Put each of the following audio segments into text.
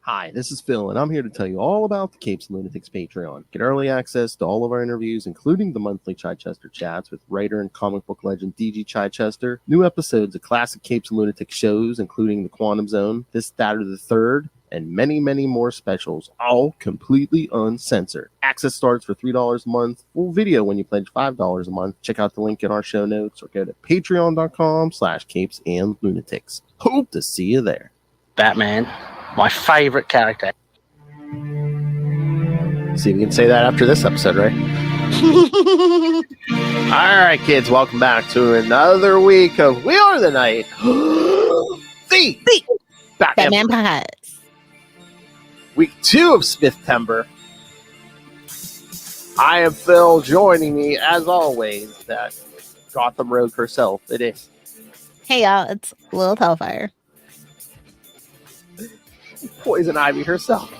Hi, this is Phil, and I'm here to tell you all about the Capes and Lunatics Patreon. Get early access to all of our interviews, including the monthly Chichester chats with writer and comic book legend D.G. Chichester, new episodes of classic Capes and Lunatics shows, including The Quantum Zone, This, That, or the Third, and many, many more specials, all completely uncensored. Access starts for $3 a month, full video when you pledge $5 a month. Check out the link in our show notes or go to patreon.com/capesandlunatics. Hope to see you there. Batman, my favorite character. See if you can say that after this episode, right? All right, kids, welcome back to another week of We Are the Night. the Batman Pies. Week 2 of Smith-tember. I am Phil. Joining me, as always, that Gotham Rogue herself. It is. Hey, y'all, it's Lilith Hellfire. Poison Ivy herself.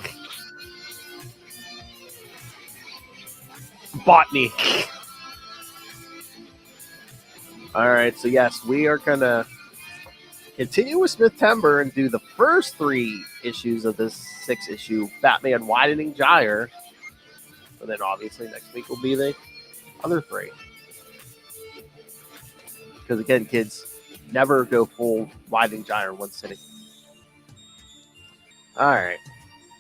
Botany. All right, so yes, we are going to continue with Smith-tember and do the first 3 issues of this 6-issue Batman Widening Gyre. And then obviously next week will be the other 3. Because again, kids, never go full Widening Gyre in one sitting. All right.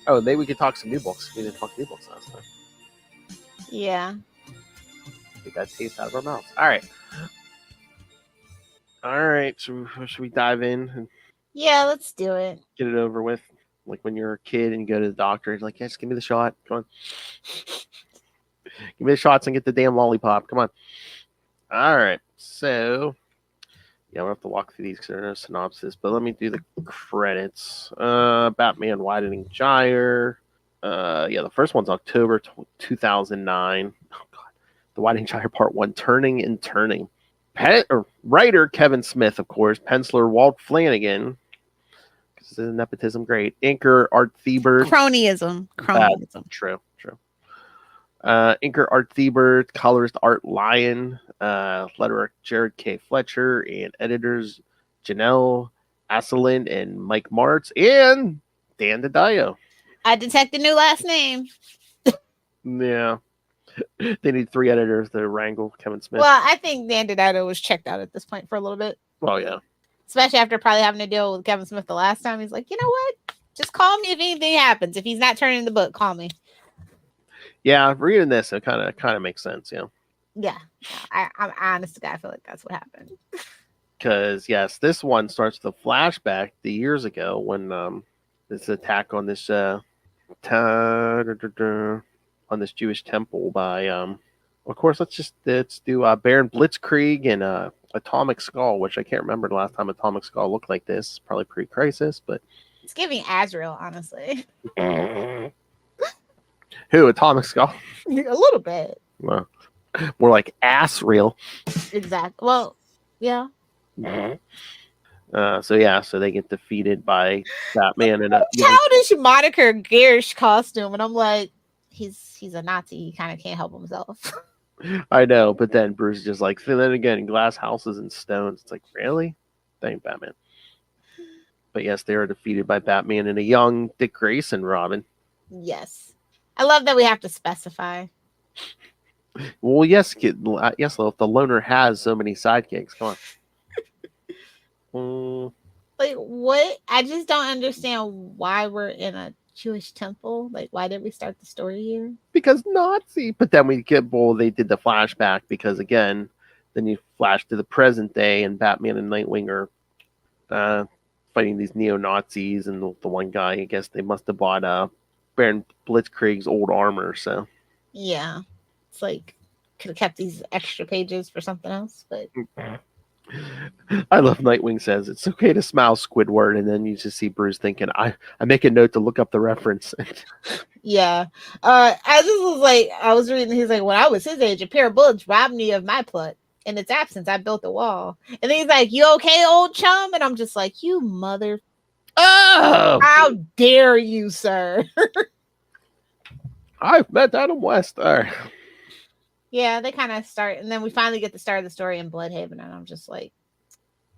Oh, maybe we could talk some new books. We didn't talk new books last time. Yeah. Get that taste out of our mouths. All right. All right. So should we dive in and Yeah, let's do it. get it over with? Like when you're a kid and you go to the doctor, he's like, yeah, just give me the shot. Come on. Give me the shots and get the damn lollipop. Come on. All right. So, yeah, we'll have to walk through these because there's no synopsis, but let me do the credits. Batman Widening Gyre. Yeah, the first one's October 2009. Oh, God. The Widening Gyre Part 1, Turning and Turning. Writer Kevin Smith, of course. Penciler Walt Flanagan. This is nepotism great. Inker Art Thieberg. Cronyism. True. Inker Art Thieberg. Colorist Art Lyon. Letterer Jared K. Fletcher. And editors Janelle Asselin and Mike Martz. And Dan DiDio. I detect a new last name. Yeah. They need 3 editors to wrangle Kevin Smith. Well, I think Dan DiDio was checked out at this point for a little bit. Well, yeah. Especially after probably having to deal with Kevin Smith the last time. He's like, you know what? Just call me if anything happens. If he's not turning the book, call me. Yeah, reading this, it kind of makes sense, yeah. Yeah. I'm honest to God, I feel like that's what happened. Because, yes, this one starts with a flashback the years ago when this attack on this on this Jewish temple by of course let's do Baron Blitzkrieg and Atomic Skull, which I can't remember the last time Atomic Skull looked like this. Probably pre-crisis, but It's giving Azrael, honestly. Who? Atomic Skull? A little bit. Well, more like ass real. Exactly. Well, yeah. So they get defeated by Batman and a childish moniker garish costume, and I'm like, he's a Nazi. He kind of can't help himself. I know, but then Bruce is just like, then again, glass houses and stones. It's like, really? Thank Batman. But yes, they are defeated by Batman and a young Dick Grayson Robin. Yes. I love that we have to specify. Well, yes, kid. Yes, Lilith, the loner has so many sidekicks. Come on. Like, what? I just don't understand why we're in a Jewish temple. Like, why did we start the story here? Because Nazi. But then they did the flashback because, again, then you flash to the present day and Batman and Nightwing are fighting these neo-Nazis, and the one guy, I guess they must have bought Baron Blitzkrieg's old armor, so. Yeah. It's like, could have kept these extra pages for something else, but... I love Nightwing says, it's okay to smile, Squidward, and then you just see Bruce thinking, I make a note to look up the reference. Yeah. I was reading, he's like, when I was his age, a pair of bullets robbed me of my plot. In its absence, I built a wall. And then he's like, you okay, old chum? And I'm just like, you mother... Oh! How dare you, sir? I've met Adam West. All right. Yeah, they kind of start, and then we finally get the start of the story in Bloodhaven, and I'm just like,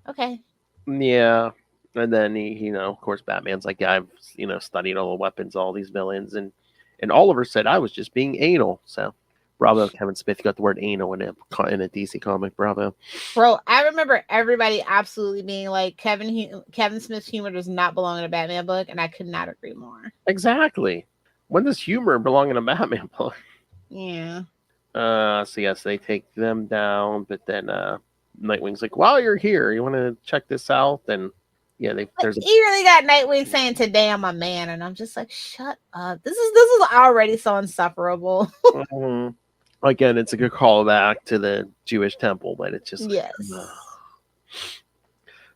okay. Yeah. And then he of course, Batman's like, yeah, I've studied all the weapons, all these villains, and Oliver said I was just being anal. So, bravo, Kevin Smith, you got the word anal in a DC comic. Bravo, bro. I remember everybody absolutely being like, Kevin Smith's humor does not belong in a Batman book, and I could not agree more. Exactly. When does humor belong in a Batman book? Yeah. So yes, they take them there's but then Nightwing's like, while you're here, you want to check this out? And yeah, there's he really got Nightwing saying, "Today I'm a man," and I'm just like, "Shut up! This is already so insufferable." Again, it's a good callback to the Jewish temple, but it's just yes.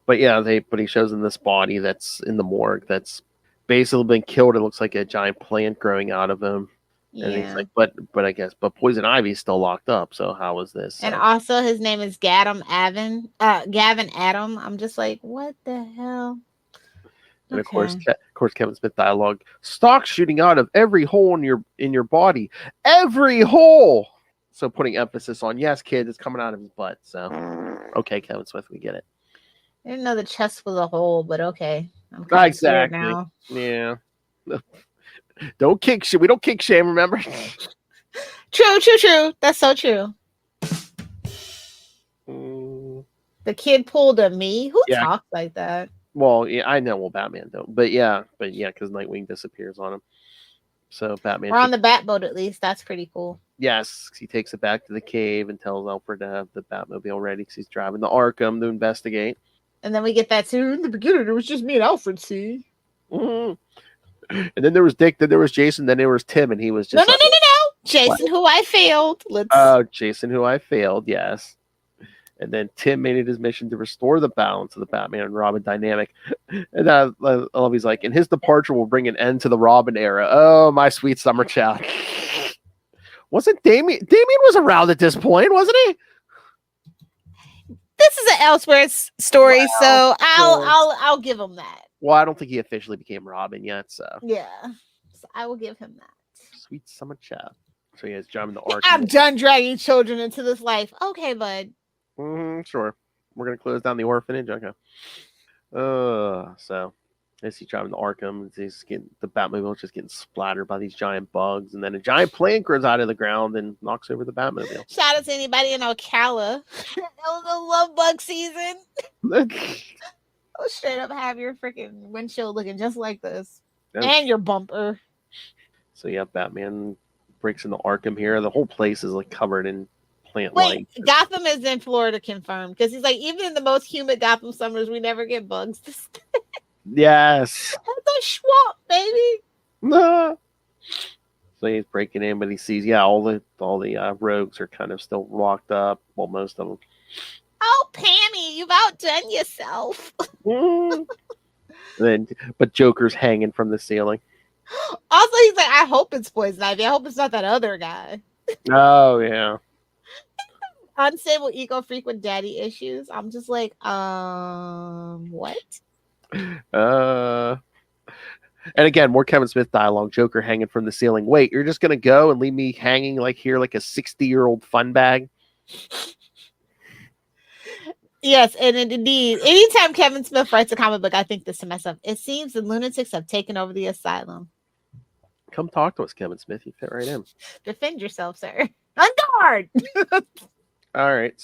But yeah, he shows them this body that's in the morgue that's basically been killed. It looks like a giant plant growing out of him. Yeah. And he's like, but Poison Ivy's still locked up. So how is this? And also, his name is Gavin Adam. I'm just like, what the hell? And of course, Kevin Smith dialogue: "Stock shooting out of every hole in your body, every hole." So putting emphasis on, yes, kid, it's coming out of his butt. So okay, Kevin Smith, we get it. I didn't know the chest was a hole, but okay. I'm exactly now. Yeah. Don't kick shit. We don't kick shame, remember? True. That's so true. The kid pulled a me. Who talks like that? Well, yeah, I know. Well, Batman don't. But yeah, because Nightwing disappears on him. So Batman. We're on the Batboat at least. That's pretty cool. Yes, he takes it back to the cave and tells Alfred to have the Batmobile ready because he's driving to Arkham to investigate. And then we get that too. In the beginning, it was just me and Alfred. See. Mm-hmm. And then there was Dick, then there was Jason, then there was Tim, and he was just no. Jason, who I failed. Jason, who I failed, yes. And then Tim made it his mission to restore the balance of the Batman and Robin dynamic. And I love he's like, and his departure will bring an end to the Robin era. Oh, my sweet summer child. Wasn't Damien was around at this point, wasn't he? This is an Elsewhere story, so I'll give him that. Well, I don't think he officially became Robin yet, so. Yeah. So I will give him that. Sweet summer child. So he has driving the Arkham. I'm done dragging children into this life. Okay, bud. Sure. We're going to close down the orphanage. Okay. So as he's driving the Arkham, he's getting the Batmobile just getting splattered by these giant bugs, and then a giant plant grows out of the ground and knocks over the Batmobile. Shout out to anybody in Ocala. That was a love bug season. Oh, straight up have your freaking windshield looking just like this. And your bumper. So yeah, Batman breaks into Arkham here. The whole place is like covered in plant life. Gotham is in Florida confirmed. Because he's like, even in the most humid Gotham summers, we never get bugs. Yes. That's a swamp, baby. No. So he's breaking in, but he sees, all the rogues are kind of still locked up. Well, most of them. Oh, Pammy, you've outdone yourself. But Joker's hanging from the ceiling. Also, he's like, I hope it's Poison Ivy. I hope it's not that other guy. Oh, yeah. Unstable eco-freak daddy issues. I'm just like, what? And again, more Kevin Smith dialogue. Joker hanging from the ceiling. Wait, you're just going to go and leave me hanging like here like a 60-year-old fun bag? Yes, and indeed, anytime Kevin Smith writes a comic book, I think this to myself, it seems the lunatics have taken over the asylum. Come talk to us, Kevin Smith. You fit right in. Defend yourself, sir. On guard! All right,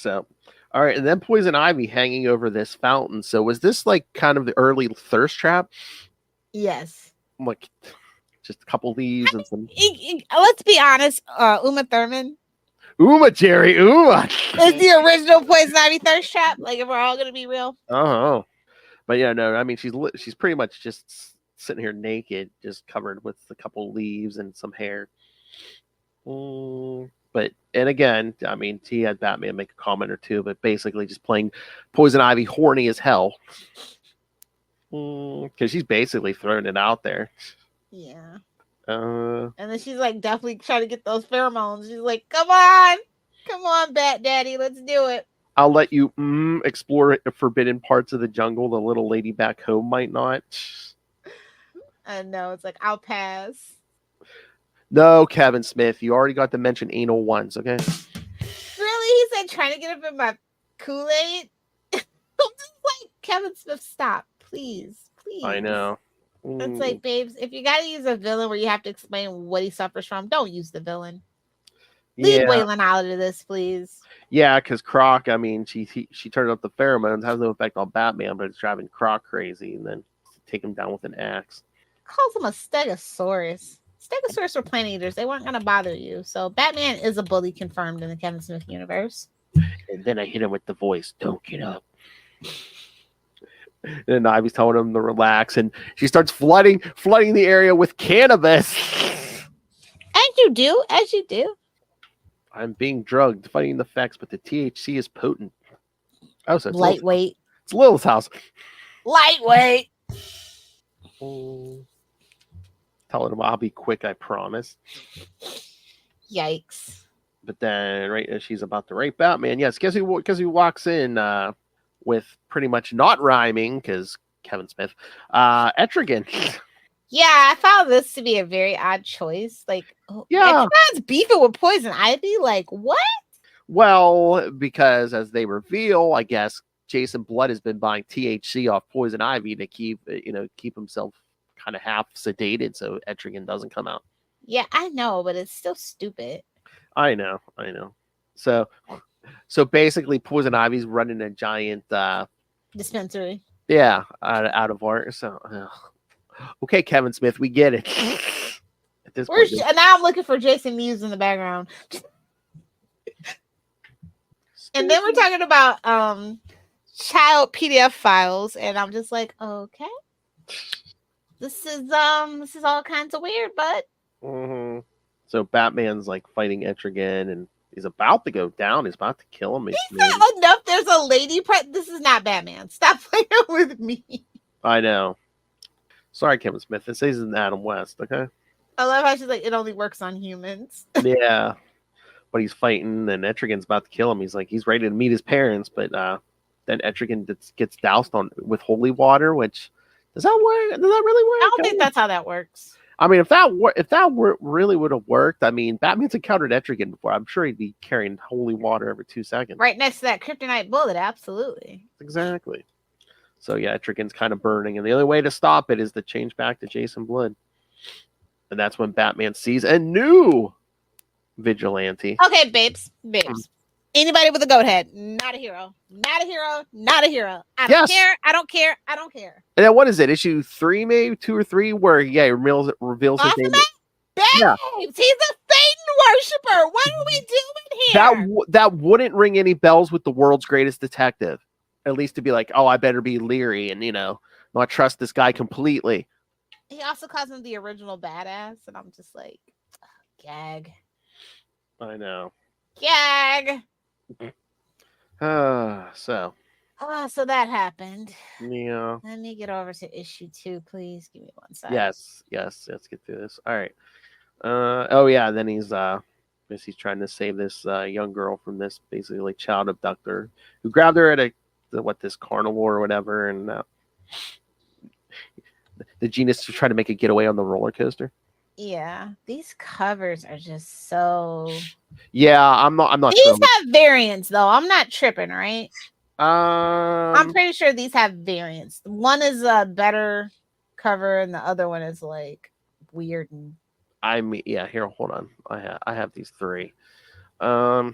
and then Poison Ivy hanging over this fountain. So was this like kind of the early thirst trap? Yes. Like just a couple leaves and some... Let's be honest, Uma Thurman. Jerry, is the original Poison Ivy thirst trap. Like, if we're all gonna be real. Oh, but yeah, no. I mean, she's pretty much just sitting here naked, just covered with a couple leaves and some hair. But and again, I mean, he had Batman make a comment or two, but basically just playing Poison Ivy horny as hell because she's basically throwing it out there. Yeah. And then she's like definitely trying to get those pheromones. She's like, come on, Bat Daddy, let's do it. I'll let you explore forbidden parts of the jungle. The little lady back home might not. I know, it's like, I'll pass. No, Kevin Smith, you already got to mention anal once, okay? Really? He's like trying to get up in my Kool-Aid? I'm just like, Kevin Smith, stop, Please. I know. It's like, babes, if you gotta use a villain where you have to explain what he suffers from, don't use the villain. Leave Waylon out of this, please. Yeah, because Croc, I mean, she turned up the pheromones, has no effect on Batman, but it's driving Croc crazy, and then take him down with an axe. Calls him a Stegosaurus. Stegosaurus were plant eaters. They weren't gonna bother you. So Batman is a bully confirmed in the Kevin Smith universe. And then I hit him with the voice, "Don't get up." And Ivy's telling him to relax, and she starts flooding the area with cannabis. As you do. I'm being drugged, fighting the effects, but the THC is potent. Oh, so it's lightweight. It's Lilith's house. Lightweight. Telling him I'll be quick, I promise. Yikes. But then, right as she's about to rape Batman, yes, guess who walks in with pretty much not rhyming, because Kevin Smith, Etrigan. Yeah, I found this to be a very odd choice. Like, Etrigan's beefing with Poison Ivy? Like, what? Well, because as they reveal, I guess Jason Blood has been buying THC off Poison Ivy to keep himself kind of half sedated so Etrigan doesn't come out. Yeah, I know, but it's still stupid. I know. So basically, Poison Ivy's running a giant dispensary. Yeah, out of art. So, okay, Kevin Smith, we get it. At this point, and now I'm looking for Jason Mewes in the background. And then we're talking about child PDF files, and I'm just like, okay, this is all kinds of weird, bud. Mm-hmm. So Batman's like fighting Etrigan, and he's about to go down. He's about to kill him. He's not enough. There's a lady. This is not Batman. Stop playing with me. I know. Sorry, Kevin Smith. This isn't Adam West. Okay. I love how she's like, it only works on humans. Yeah. But he's fighting, and Etrigan's about to kill him. He's like, he's ready to meet his parents, but then Etrigan gets doused with holy water. Which does that work? Does that really work? I don't think that's how that works. I mean, if that really would have worked, I mean, Batman's encountered Etrigan before. I'm sure he'd be carrying holy water every 2 seconds. Right next to that kryptonite bullet, absolutely. Exactly. So yeah, Etrigan's kind of burning, and the only way to stop it is to change back to Jason Blood. And that's when Batman sees a new vigilante. Okay, babes. Anybody with a goat head, not a hero. Not a hero. Not a hero. I don't care. I don't care. I don't care. And then what is it? Issue 3, maybe 2 or 3, where he reveals his name. Babes, he's a Satan worshiper. What are we doing here? That wouldn't ring any bells with the world's greatest detective. At least to be like, oh, I better be leery and not trust this guy completely. He also calls him the original badass, and I'm just like, gag. I know. Gag. So that happened. Yeah. Let me get over to issue 2, please. Give me 1 second. Yes. Let's get through this. All right. Then he's trying to save this young girl from this basically like child abductor who grabbed her at this carnival or whatever, and the genius to try to make a getaway on the roller coaster. Yeah, these covers are just so. Yeah, I'm not. These have variants though. I'm not tripping, right? I'm pretty sure these have variants. One is a better cover, and the other one is like weird. Here, hold on. I have these 3. I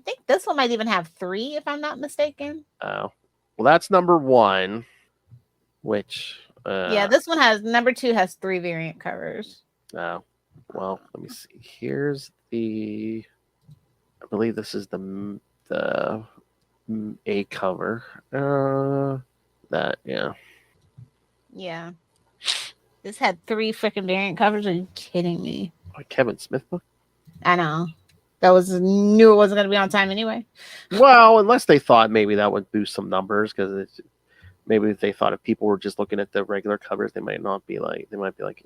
think this one might even have 3, if I'm not mistaken. Oh, well, that's number 1. Which. This one has number 2 has 3 variant covers. Oh, well, let me see. Here's I believe this is the A cover. Yeah. This had 3 freaking variant covers. Are you kidding me? A Kevin Smith book? I know. Knew it wasn't going to be on time anyway. Well, unless they thought maybe that would boost some numbers, because maybe if they thought if people were just looking at the regular covers, they might be like,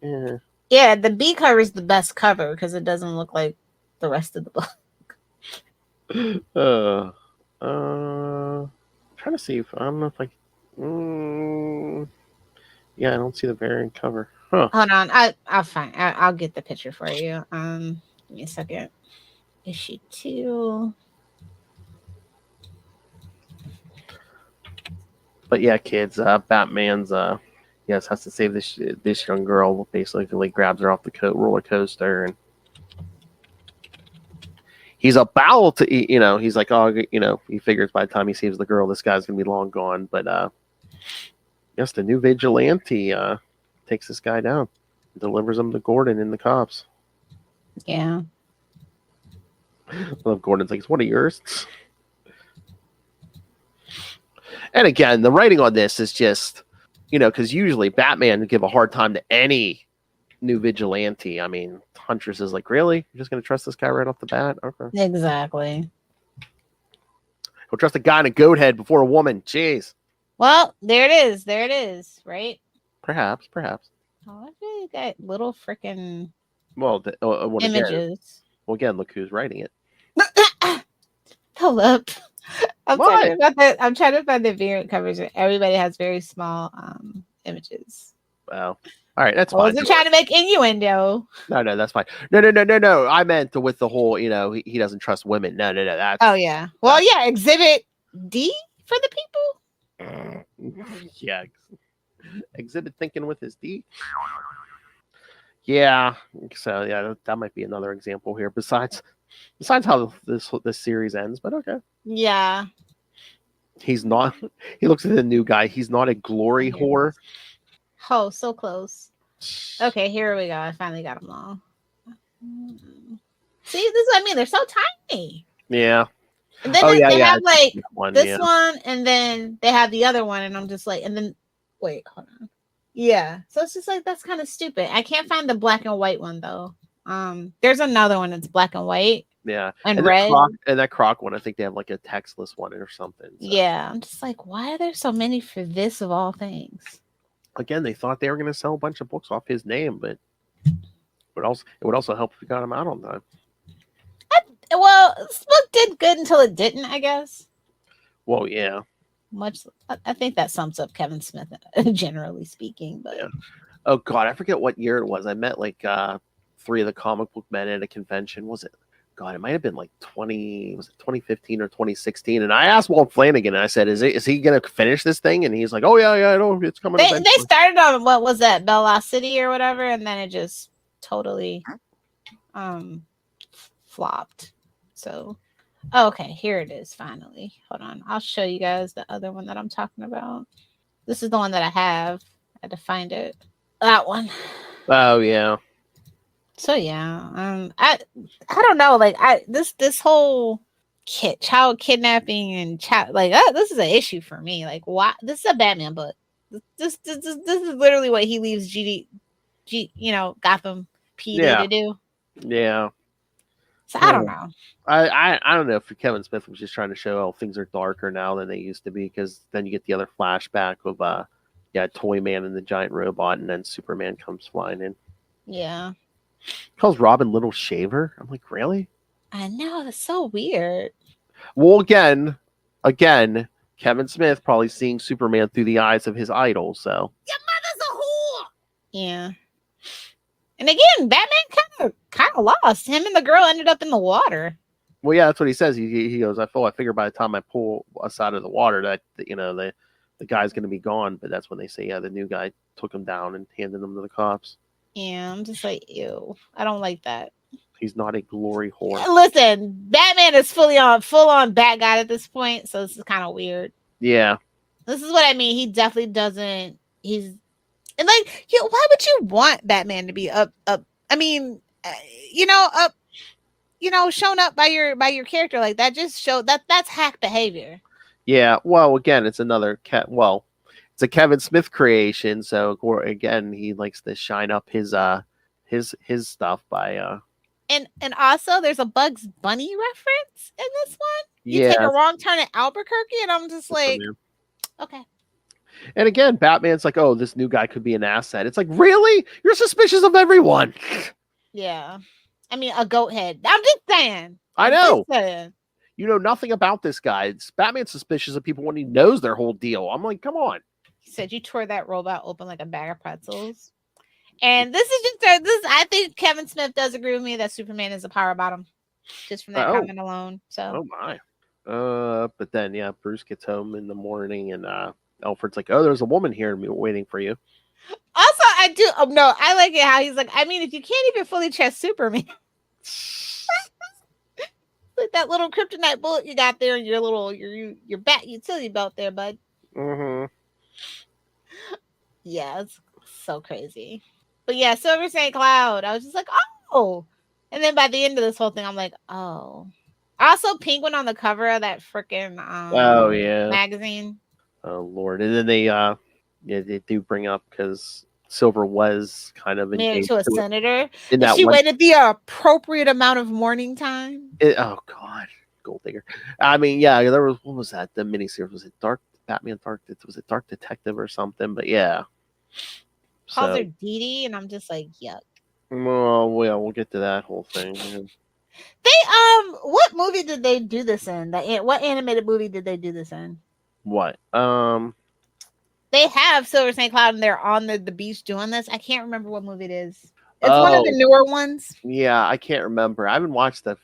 eh. Yeah, the B cover is the best cover because it doesn't look like the rest of the book. Trying to see if I don't know if I. Yeah, I don't see the variant cover. Huh. Hold on, I'll find. I'll get the picture for you. Give me a second. Issue 2. But yeah, kids, Batman's yes has to save this young girl. Basically, grabs her off the roller coaster, and he's about to, he's like, oh, he figures by the time he saves the girl, this guy's gonna be long gone. But yes, the new vigilante takes this guy down, delivers him to Gordon and the cops. Yeah. I love Gordon's like, it's one of yours. And again, the writing on this is just, because usually Batman would give a hard time to any new vigilante. I mean, Huntress is like, really? You're just going to trust this guy right off the bat? Okay. Exactly. He'll trust a guy in a goat head before a woman. Jeez. Well, there it is. There it is. Right? Perhaps. Oh, you got little freaking images. Again, look who's writing it. Hold up. I'm trying to find the variant covers. Everybody has very small images. Wow. All right, that's fine. I wasn't trying to make innuendo. No, that's fine. No. I meant with the whole, he doesn't trust women. No. That's, yeah. Well, yeah. Exhibit D for the people. Yeah. Exhibit thinking with his D. Yeah. So yeah, that might be another example here. Besides how this series ends, but okay. Yeah. He's not. He looks at the new guy. He's not a glory whore. Oh, so close. Okay, here we go. I finally got them all. See, this is what I mean. They're so tiny. Yeah. And then they have like this one, and then they have the other one, and I'm just like, and then wait, hold on. Yeah. So it's just like that's kind of stupid. I can't find the black and white one though. There's another one that's black and white. Yeah. And red. And that Croc one, I think they have like a textless one or something. So. Yeah. I'm just like, why are there so many for this of all things? Again, they thought they were going to sell a bunch of books off his name, but it would also help if we got him out on time. Well, this book did good until it didn't, I guess. Well, yeah. I think that sums up Kevin Smith, generally speaking. But yeah. Oh God, I forget what year it was. I met like 3 of the comic book men at a convention. Was it? God, it might have been like 2015 or 2016. And I asked Walt Flanagan, and I said, is he going to finish this thing? And he's like, oh, yeah, I know. It's coming. They started on, what was that, Velocity or whatever, and then it just totally flopped. So, okay, here it is, finally. Hold on. I'll show you guys the other one that I'm talking about. This is the one that I have. I had to find it. That one. Oh, yeah. So yeah, I don't know, like this whole child kidnapping and this is an issue for me. Like, why? This is a Batman book. This is literally what he leaves Gotham PD to do. Yeah. So I don't know. I don't know if Kevin Smith was just trying to show things are darker now than they used to be, because then you get the other flashback of Toy Man and the giant robot, and then Superman comes flying in. Yeah. Calls Robin Little Shaver. I'm like, really? I know, that's so weird. Well, again, Kevin Smith probably seeing Superman through the eyes of his idol. So your mother's a whore. Yeah. And again, Batman kind of lost. Him and the girl ended up in the water. Well, yeah, that's what he says. He goes, I figure by the time I pull us out of the water that the guy's going to be gone. But that's when they say, the new guy took him down and handed him to the cops. Yeah, I'm just like, ew. I don't like that. He's not a glory whore. Listen, Batman is full on bad guy at this point, so this is kind of weird. Yeah. This is what I mean. He definitely doesn't. And like, why would you want Batman to be up? I mean, shown up by your character like that. Just show that's hack behavior. Yeah. Well, again, it's another it's a Kevin Smith creation, so again, he likes to shine up his stuff by And also, there's a Bugs Bunny reference in this one. You take a wrong turn at Albuquerque, and I'm just like, okay. And again, Batman's like, oh, this new guy could be an asset. It's like, really? You're suspicious of everyone. Yeah. I mean, a goat head. I'm just saying. I know. You know nothing about this guy. Batman's suspicious of people when he knows their whole deal. I'm like, come on. He said you tore that robot open like a bag of pretzels. And this is just I think Kevin Smith does agree with me that Superman is a power bottom, just from that comment alone. So my. But then Bruce gets home in the morning, and Alfred's like, oh, there's a woman here waiting for you. Also, I do. Oh, no, I like it how he's like, I mean, if you can't even fully trust Superman, like that little kryptonite bullet you got there in your little your bat utility belt there, bud. Mm-hmm. Yeah, it's so crazy. But yeah, Silver St. Cloud. I was just like, oh. And then by the end of this whole thing, I'm like, oh. Also, Penguin on the cover of that freaking Oh yeah, magazine. Oh Lord! And then they they do bring up because Silver was kind of Married engaged to a to it senator. in And that she one. waited the appropriate amount of mourning time. Oh God, Gold Digger. I mean, yeah, there was what was that? The miniseries was it Dark Batman Dark? Was it Dark Detective or something? But yeah. Calls her Dee Dee, and I'm just like, yuck. Well, yeah, we'll get to that whole thing. Yeah. They what movie did they do this in? What animated movie did they do this in? What? They have Silver St. Cloud and they're on the beach doing this. I can't remember what movie it is. It's one of the newer ones. Yeah, I can't remember. I haven't watched the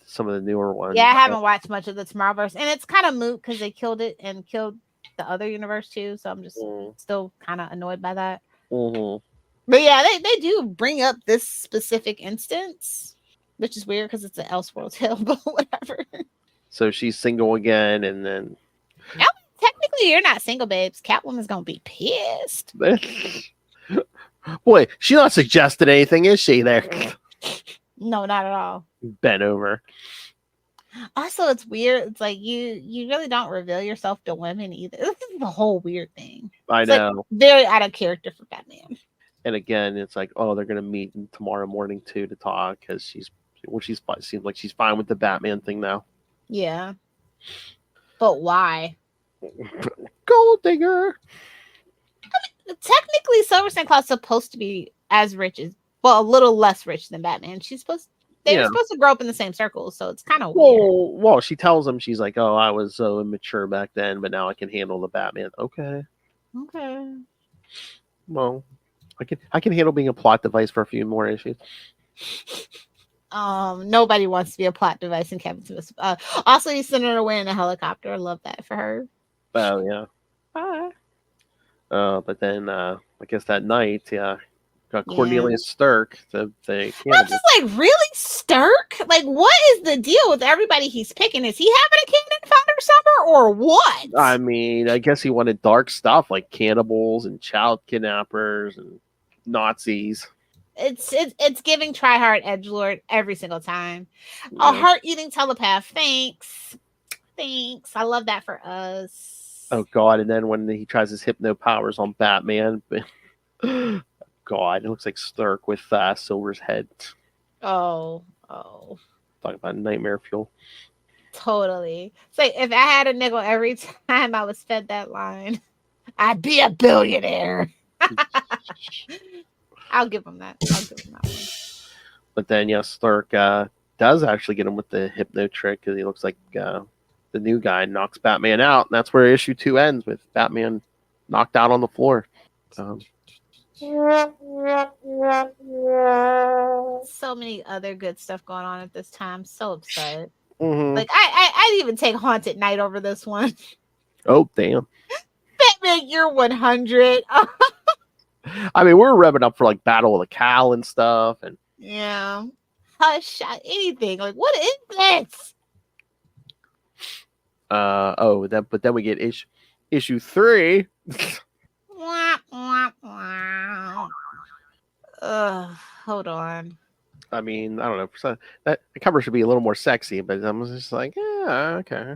some of the newer ones. Yeah, I haven't watched much of the Tomorrowverse, and it's kind of moot because they killed it and killed the other universe too. So I'm just still kind of annoyed by that. Mm-hmm. But yeah, they do bring up this specific instance, which is weird because it's an Elseworld tale, but whatever. So she's single again, and then technically you're not single, babes. Catwoman's gonna be pissed. Boy, she's not suggesting anything, is she? There, no, not at all. Bent over. Also, it's weird. It's like you really don't reveal yourself to women either. This is the whole weird thing. I know. Like very out of character for Batman. And again, it's like, oh, they're gonna meet tomorrow morning too to talk because she's seems like she's fine with the Batman thing now. Yeah, but why? Gold Digger. I mean, technically, Silver St. Cloud's supposed to be as rich as, well, a little less rich than Batman. They were supposed to grow up in the same circles, so it's kind of weird. Well, she tells him, she's like, oh, I was so immature back then, but now I can handle the Batman. Okay. Well, I can handle being a plot device for a few more issues. Nobody wants to be a plot device in Kevin Smith. Also, you sent her away in a helicopter. I love that for her. Oh yeah. Bye. But then I guess that night, got Cornelius Stirk. I'm just like, really, Stirk? Like, what is the deal with everybody he's picking? Is he having a cannon founder summer or what? I mean, I guess he wanted dark stuff like cannibals and child kidnappers and Nazis. It's giving tryhard edgelord every single time. Yeah. A heart-eating telepath. Thanks. I love that for us. Oh God! And then when he tries his hypno powers on Batman, God, it looks like Stirk with Silver's head. Oh. Talking about nightmare fuel. Totally. It's like if I had a nickel every time I was fed that line, I'd be a billionaire. I'll give him that. One. But then, Stirk does actually get him with the hypno trick because he looks like the new guy knocks Batman out. And that's where issue 2 ends, with Batman knocked out on the floor. So many other good stuff going on at this time. So upset. Mm-hmm. Like I'd even take Haunted Night over this one. Oh damn! Batman Year 100. I mean, we're revving up for like Battle of the Cowl and stuff, and yeah, Hush, anything. Like, what is this? But then we get issue 3. Hold on. I mean, I don't know. That the cover should be a little more sexy, but I was just like, yeah, okay.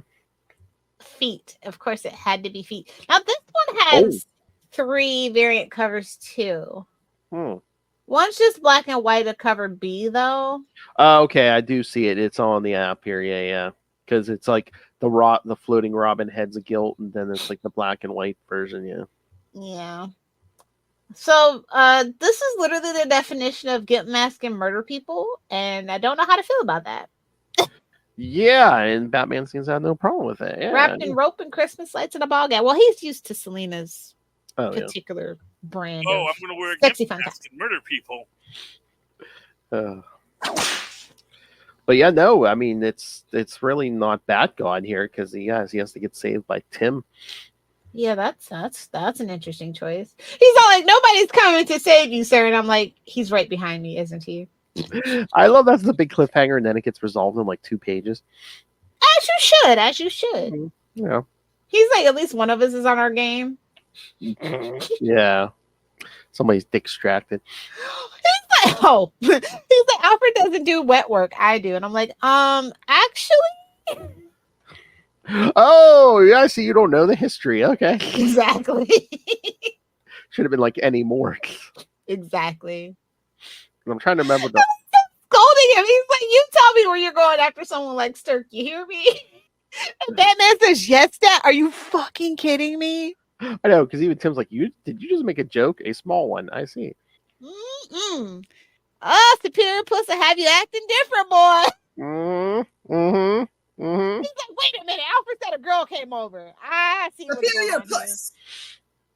Feet. Of course, it had to be feet. Now, this one has 3 variant covers, too. One's just black and white, a cover B, though. Okay, I do see it. It's on the app here, yeah. Because it's like the floating Robin heads of guilt, and then it's like the black and white version, yeah. Yeah. So, this is literally the definition of get mask and murder people, and I don't know how to feel about that. Yeah, and Batman seems to have no problem with it. Yeah. Wrapped in rope and Christmas lights and a ball gag. Well, he's used to Selina's particular brand. I'm going to wear a sexy mask and murder people. But yeah, no, I mean, it's really not Bat God here because he has to get saved by Tim. Yeah, that's an interesting choice. He's all like, nobody's coming to save you, sir. And I'm like, he's right behind me, isn't he? I love that's the big cliffhanger, and then it gets resolved in like 2 pages. As you should, as you should. Yeah. He's like, at least one of us is on our game. Yeah. Somebody's distracted. He's like, oh, he's like, Alfred doesn't do wet work. I do. And I'm like, actually. Oh, yeah, I see you don't know the history. Okay. Exactly. Should have been like any more. Exactly. I'm trying to remember the Scolding him. He's like, you tell me where you're going after someone like Stirk. You hear me? And Batman says, yes, Dad. Are you fucking kidding me? I know, because even Tim's like, did you just make a joke? A small one. I see. Superior Puss, I have you acting different, boy. He's like, wait a minute. Alfred said a girl came over. I see what's going on here.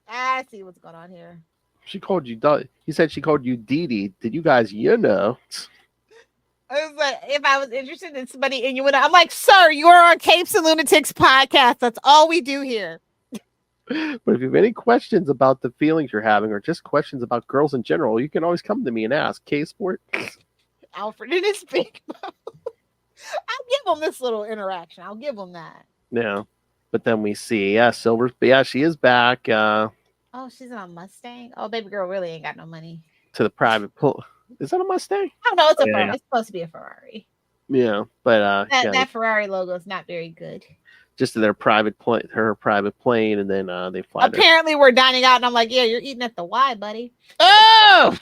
I see what's going on here. She called you. He said she called you Dee Dee. Did you guys, I was like, if I was interested in somebody and you would, I'm like, sir, you are on Capes and Lunatics podcast. That's all we do here. But if you have any questions about the feelings you're having or just questions about girls in general, you can always come to me and ask. K-Sport. Alfred in his big mouth. I'll give him this little interaction. I'll give him that. Yeah. But then we see, Silver's, she is back. Oh, she's on a Mustang? Oh, baby girl really ain't got no money. To the private pool. Is that a Mustang? Oh, no, it's a Ferrari. It's supposed to be a Ferrari. Yeah, but that Ferrari logo is not very good. Just to their private plane, her private plane, and then they fly. Apparently, we're dining out, and I'm like, yeah, you're eating at the Y, buddy. Oh,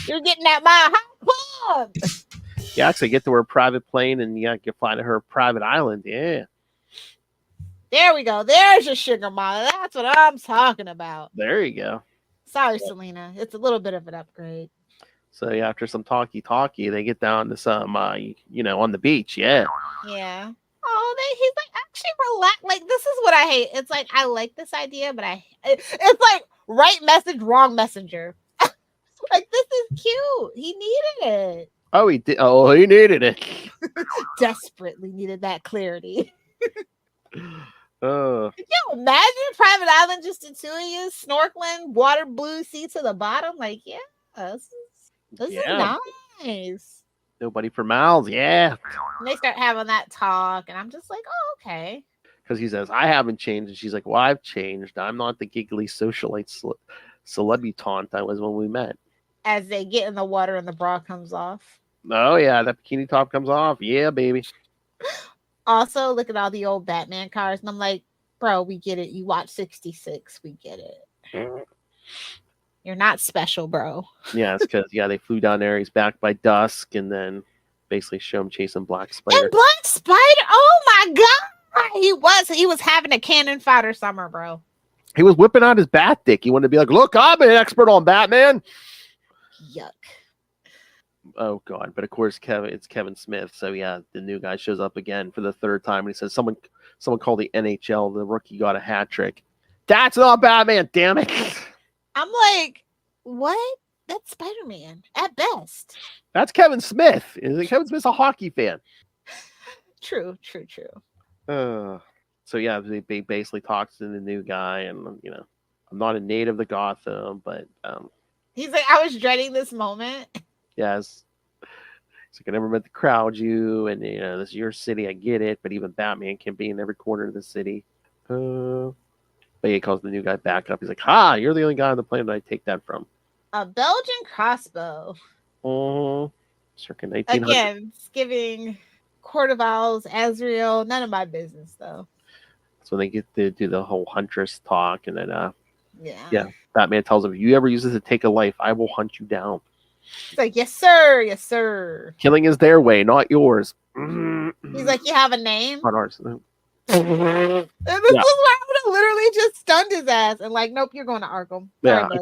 you're getting at my hot club. Yeah, actually get to her private plane, and you can fly to her private island. Yeah. There we go. There's your sugar mama. That's what I'm talking about. There you go. Sorry, Selena. It's a little bit of an upgrade. So yeah, after some talkie, they get down to some, on the beach. Yeah. Yeah. Oh, he's like, actually relax. Like, this is what I hate. It's like, I like this idea, but it's like right message, wrong messenger. Like, this is cute. He needed it. Oh, he did. Oh, he needed it. Desperately needed that clarity. Can you imagine private island, just the two of you snorkeling, water blue, sea to the bottom? Like, yeah, this is nice. Nobody for miles, yeah. And they start having that talk, and I'm just like, oh, okay. Because he says, I haven't changed. And she's like, well, I've changed. I'm not the giggly socialite celebutante I was when we met. As they get in the water and the bra comes off. Oh, yeah, that bikini top comes off. Yeah, baby. Also, look at all the old Batman cars. And I'm like, bro, we get it. You watch 66. We get it. You're not special, bro. Yeah, it's because, they flew down there. He's back by dusk. And then basically show him chasing Black Spider. And Black Spider? Oh, my God. He was having a cannon fodder summer, bro. He was whipping out his bat dick. He wanted to be like, look, I'm an expert on Batman. Yuck. Oh God! But of course, it's Kevin Smith. So yeah, the new guy shows up again for the third time, and he says, "Someone called the NHL. The rookie got a hat trick." That's not Batman. Damn it! I'm like, what? That's Spider-Man at best. That's Kevin Smith. Kevin Smith's a hockey fan. True. So yeah, they basically talks to the new guy, and I'm not a native of Gotham, but he's like, I was dreading this moment. Yes. It's like I never met the crowd, and this is your city. I get it, but even Batman can be in every corner of the city. But he calls the new guy back up. He's like, you're the only guy on the planet I take that from. A Belgian crossbow. Circa 1900. Again, it's giving Court of Owls, Azrael, none of my business, though. So they get to do the whole Huntress talk, and then, yeah. Batman tells him, if you ever use this to take a life, I will hunt you down. He's like, yes, sir. Killing is their way, not yours. He's like, you have a name? Not ours. And this is where I would have literally just stunned his ass and like, nope, you're going to Arkham. Yeah. I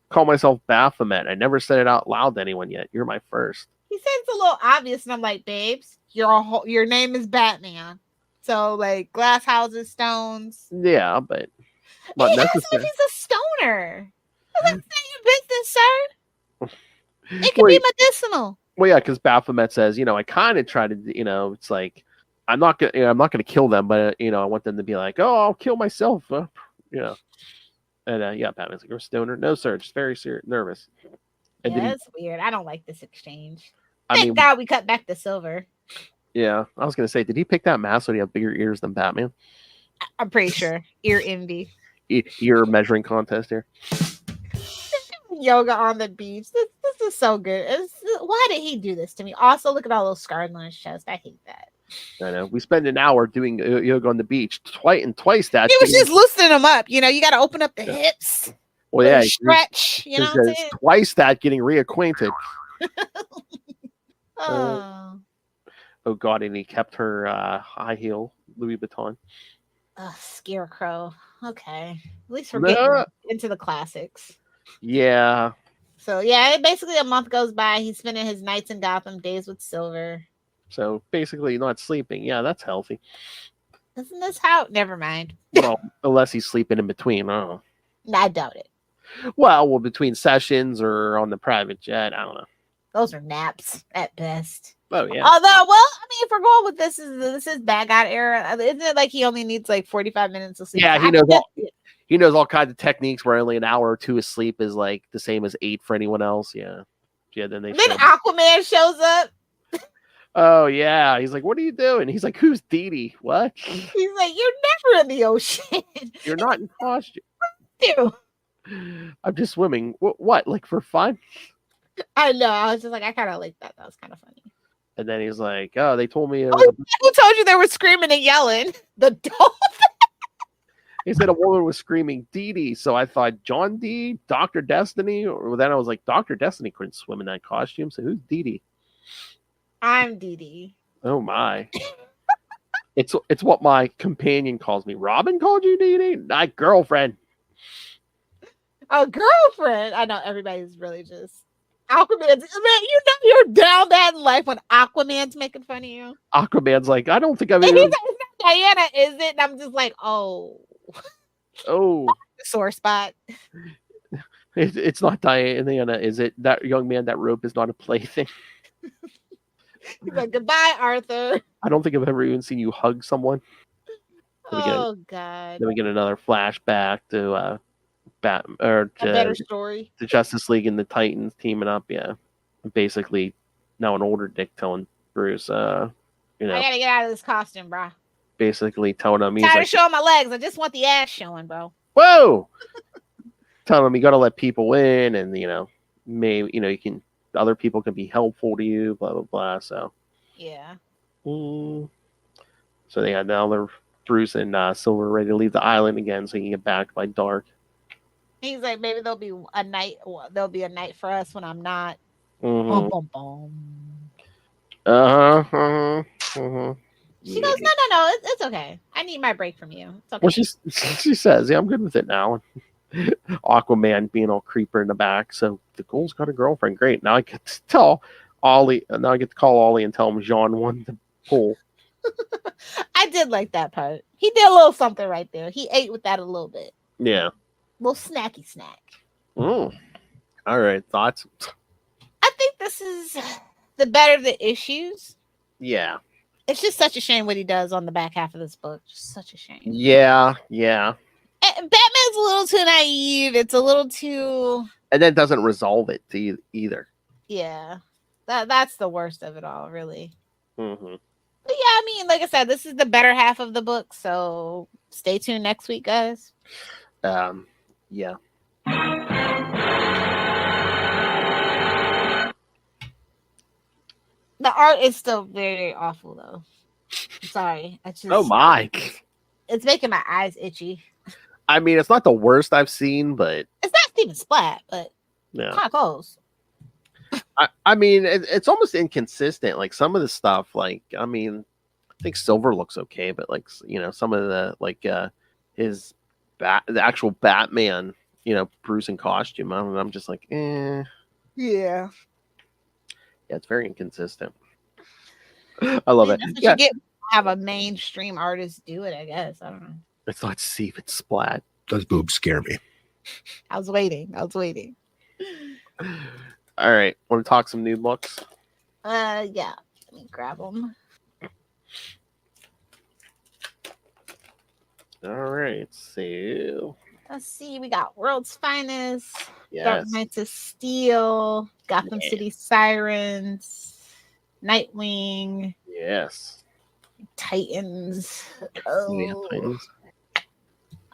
call myself Baphomet. I never said it out loud to anyone yet. You're my first. He said it's a little obvious, and I'm like, babes, your name is Batman. So like glass houses, stones. Yeah, but not necessary. He's a stoner. That's not your business, sir. It can be medicinal. Well, yeah, because Baphomet says, I kind of try to, it's like I'm not gonna kill them, but I want them to be like, oh, I'll kill myself. Yeah. And yeah, Batman's like, "You're a stoner." "No, sir, just very nervous." And Yeah, that's weird. I don't like this exchange. I Thank mean, God we cut back to Silver. yeah, I was gonna say, did he pick that mask so he had bigger ears than Batman? I'm pretty sure. Ear envy. Ear measuring contest here. Yoga on the beach. This is so good. Why did he do this to me? Also, look at all those scars on his chest. I hate that. I know. We spend an hour doing yoga on the beach. Twice that. He was just loosening them up. You got to open up the hips. Well, yeah, stretch. You know what I'm saying? Twice that getting reacquainted. Oh God, and he kept her high heel Louis Vuitton. Scarecrow. Okay, at least we're getting into the classics. Yeah. So yeah, basically a month goes by. He's spending his nights in Gotham, days with Silver. So basically, not sleeping. Yeah, that's healthy. Isn't this how? Never mind. Well, unless he's sleeping in between. I don't know. I doubt it. Well, between sessions or on the private jet, I don't know. Those are naps at best. Oh yeah. Although, well, I mean, if we're going with this is bad guy era, isn't it like he only needs like 45 minutes of sleep? Yeah, he knows all kinds of techniques where only an hour or two of sleep is like the same as 8 for anyone else. Yeah. Yeah. Then Aquaman shows up. Oh yeah, he's like, "What are you doing?" He's like, "Who's Dee Dee? What?" He's like, "You're never in the ocean. You're not in costume." Dude. I'm just swimming. What? Like for fun? I know. I was just like, I kind of like that. That was kind of funny. And then he's like, "Oh, they told me." Who told you they were screaming and yelling? The dolphin. He said a woman was screaming Dee Dee, so I thought John D, Dr. Destiny, or then I was like, Dr. Destiny couldn't swim in that costume, so who's Dee Dee? I'm Dee Dee. Oh my. It's what my companion calls me. Robin called you Dee Dee? My girlfriend. A girlfriend? I know everybody's really just Aquaman's. Man, you're down bad in life when Aquaman's making fun of you. Aquaman's like, I don't think I've even. even. It's not Diana, is it? And I'm just like, oh. Sore spot. It's not Diana, is it? That young man, that rope is not a plaything. He's like, goodbye, Arthur. I don't think I've ever even seen you hug someone. God. Then we get another flashback to a better story. The Justice League and the Titans teaming up. Yeah, basically now an older Dick telling Bruce, I gotta get out of this costume, bro. Basically telling him, he's tired of showing my legs. I just want the ass showing, bro. Whoa! Telling him you got to let people in, and maybe you can. Other people can be helpful to you. Blah blah blah. So yeah. So they had now they're Bruce and Silver ready to leave the island again, so he can get back by dark. He's like, maybe there'll be a night. There'll be a night for us when I'm not. Mm-hmm. Bum, bum, bum. She goes, no, it's okay. I need my break from you. It's okay. Well, she says, yeah, I'm good with it now. Aquaman being all creeper in the back. So the Ghoul's got a girlfriend. Great. Now I get to tell Ollie. Now I get to call Ollie and tell him Jean won the pool. I did like that part. He did a little something right there. He ate with that a little bit. Yeah. Little snacky snack. All right. Thoughts? I think this is the better the issues. Yeah. It's just such a shame what he does on the back half of this book. Just such a shame. Yeah. Batman's a little too naive. It's a little too... And then doesn't resolve it either. Yeah. That's the worst of it all, really. Mm-hmm. But yeah, I mean, like I said, this is the better half of the book, so stay tuned next week, guys. Yeah. The art is still very, very awful, though. Sorry. Oh, my. It's making my eyes itchy. I mean, it's not the worst I've seen, but... It's not Steven Splat, but kind of close. I mean, it's almost inconsistent. Like, some of the stuff, like, I mean, I think Silver looks okay, but, like, some of the, like, his... the actual Batman, Bruce in costume, I'm just like, eh. Yeah. Yeah, it's very inconsistent. I love it. You get have a mainstream artist do it, I guess. I don't know. It's not Steven Splat. Those boobs scare me. I was waiting. All right. Want to talk some new books? Yeah. Let me grab them. All right. So Let's see. We got World's Finest, Dark yes. Knights of Steel, Gotham Yeah. City Sirens, Nightwing, Yes. Titans. Yeah. Oh. Titans.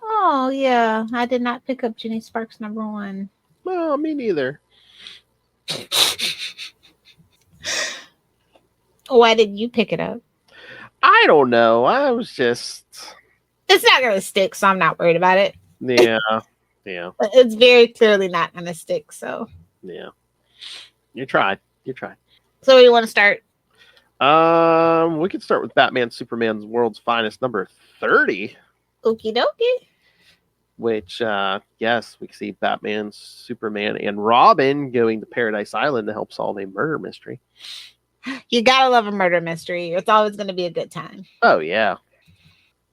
Oh yeah, I did not pick up Jenny Sparks #1. Well, me neither. Why did you pick it up? I don't know. I was just. It's not gonna stick, so I'm not worried about it. Yeah. Yeah. But it's very clearly not gonna stick. So Yeah. You tried. You tried. So where do you want to start? We could start with Batman Superman's World's Finest number 30. Okie dokie. Which, yes, we see Batman, Superman, and Robin going to Paradise Island to help solve a murder mystery. You gotta love a murder mystery. It's always gonna be a good time. Oh yeah.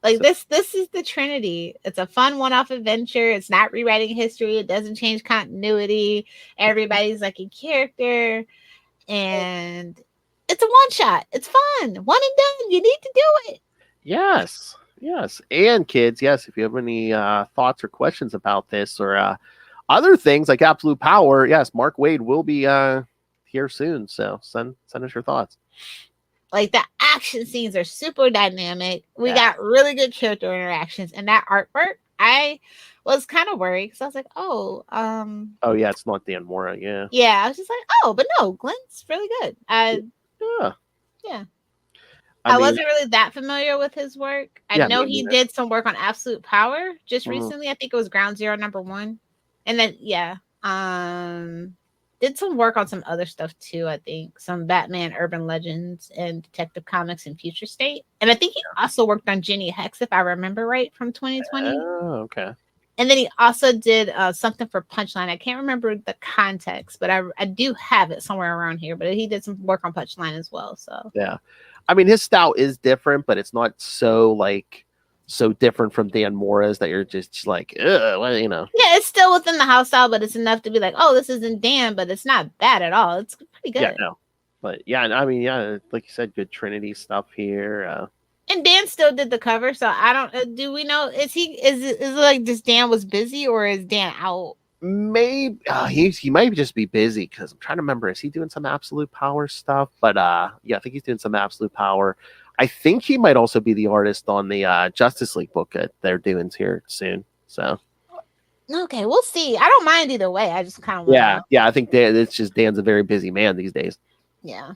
Like this is the Trinity. It's a fun one-off adventure. It's not rewriting history. It doesn't change continuity. Everybody's like a character, and it's a one-shot. It's fun. One and done. You need to do it. Yes. Yes. And kids, yes, if you have any thoughts or questions about this or other things like Absolute Power, yes, Mark Waid will be here soon. So send us your thoughts. Like the action scenes are super dynamic. We got really good character interactions, and that artwork, I was kind of worried because I was like, oh yeah, it's not Dan Mora, yeah. Yeah, I was just like, oh, but no, Glenn's really good. Yeah. I wasn't really that familiar with his work. I know he neither. did some work on Absolute Power just recently. I think it was Ground Zero #1. And then did some work on some other stuff too, I think. Some Batman Urban Legends and Detective Comics in Future State. And I think he also worked on Jenny Hex, if I remember right, from 2020. Oh, okay. And then he also did something for Punchline. I can't remember the context, but I do have it somewhere around here. But he did some work on Punchline as well. So yeah. I mean, his style is different, but it's not so different from Dan Mora's that you're just like, well, you know. Yeah, it's still within the house style, but it's enough to be like, oh, this isn't Dan, but it's not bad at all. It's pretty good. Yeah, no. But yeah, I mean, yeah, like you said, good Trinity stuff here. And Dan still did the cover, so I don't. Do we know? Is it like just Dan was busy, or is Dan out? Maybe he might just be busy because I'm trying to remember. Is he doing some Absolute Power stuff? But yeah, I think he's doing some Absolute Power. I think he might also be the artist on the Justice League book that they're doing here soon. So okay, we'll see. I don't mind either way. I just kind of yeah. I think it's just Dan's a very busy man these days. Yeah.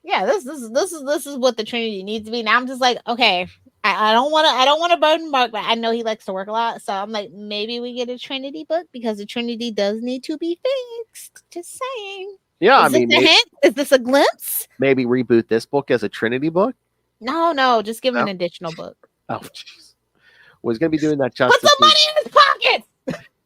This is what the Trinity needs to be. Now I'm just like, okay, I don't want to burden Mark, but I know he likes to work a lot. So I'm like, maybe we get a Trinity book because the Trinity does need to be fixed. Just saying. Yeah, Is this a hint? Is this a glimpse? Maybe reboot this book as a Trinity book. No, just give him an additional book. Oh, jeez. Well, he's gonna be doing that Justice. Put some money in his pockets.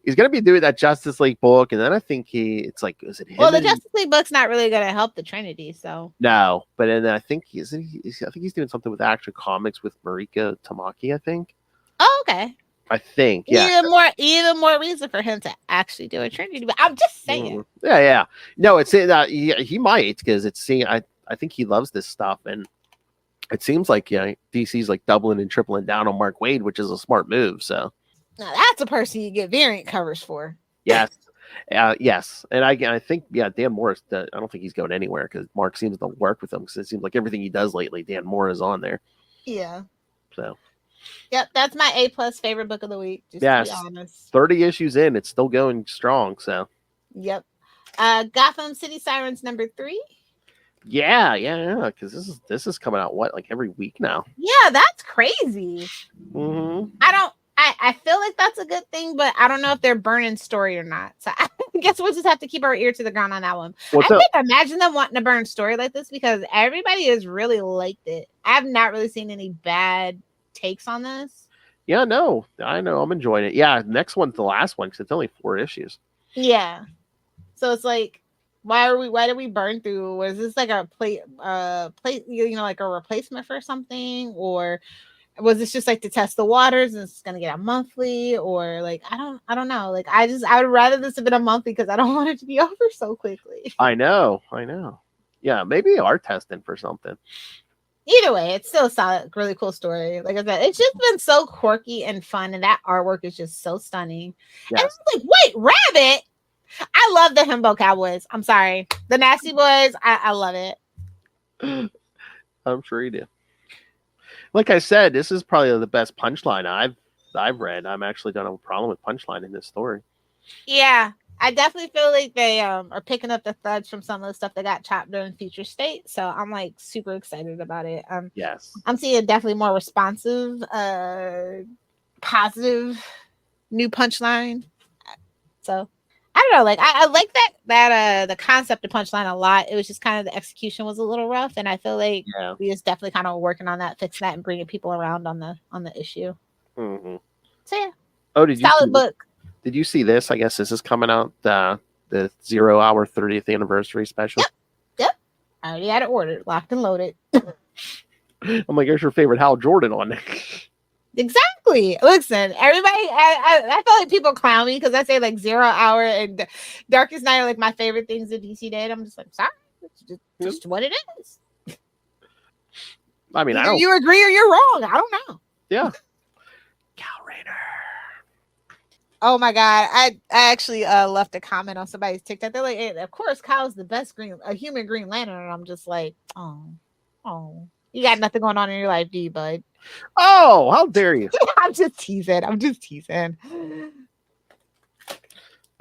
He's gonna be doing that Justice League book, and then I think is it him? Well, the Justice League book's not really gonna help the Trinity, so no. But then I think he's doing something with Action Comics with Mariko Tamaki. I think. Oh, okay. I think, yeah. Even more reason for him to actually do a Trinity. But I'm just saying. Yeah. No, it's he might because I think he loves this stuff, and it seems like DC's like doubling and tripling down on Mark Waid, which is a smart move. So. Now that's a person you get variant covers for. Yes. Yes. And I think, Dan Morris, I don't think he's going anywhere because Mark seems to work with him because it seems like everything he does lately, Dan Moore is on there. Yeah. So. Yep. That's my A+ favorite book of the week. Just to be honest. 30 issues in. It's still going strong. So. Yep. Gotham City Sirens #3. Yeah. Because this is coming out like every week now. Yeah, that's crazy. Mm-hmm. I feel like that's a good thing, but I don't know if they're burning story or not. So I guess we'll just have to keep our ear to the ground on that one. I can't imagine them wanting to burn story like this because everybody has really liked it. I have not really seen any bad takes on this. Yeah, no, I know. I'm enjoying it. Yeah, next one's the last one because it's only 4 issues. Yeah. So it's like, why did we burn through? Was this like a plate, like a replacement for something, or was this just like to test the waters and it's gonna get a monthly, or like I don't know. Like I would rather this have been a monthly because I don't want it to be over so quickly. I know. Yeah, maybe they are testing for something. Either way, it's still a solid, really cool story. Like I said, it's just been so quirky and fun, and that artwork is just so stunning. Yes. And I'm like, wait, Rabbit! I love the Himbo Cowboys. I'm sorry. The Nasty Boys, I love it. I'm sure you do. Like I said, this is probably the best punchline I've read. I'm actually don't have a problem with punchline in this story. Yeah, I definitely feel like they are picking up the threads from some of the stuff that got chopped during Future State. So I'm like super excited about it. Yes. I'm seeing definitely more responsive, positive new punchline. So I don't know, like I like that the concept of punchline a lot. It was just kind of the execution was a little rough, and I feel like we just definitely kind of working on that, fixing that, and bringing people around on the issue. Mm-hmm. So yeah. Oh, did you solid book? Did you see this? I guess this is coming out the 0 Hour 30th anniversary special. Yep. I already had it ordered, locked and loaded. I'm like, here's your favorite Hal Jordan on it. Exactly. Listen, everybody, I feel like people clown me because I say like 0 Hour and Darkest Night are like my favorite things that DC did. I'm just like, sorry, it's just what it is. I mean, either you agree or you're wrong. I don't know. Yeah. Cal Rayner. Oh my god, I actually left a comment on somebody's TikTok. They're like, hey, of course, Kyle's the best human Green Lantern, and I'm just like, oh, you got nothing going on in your life, do you, bud? Oh, how dare you! I'm just teasing.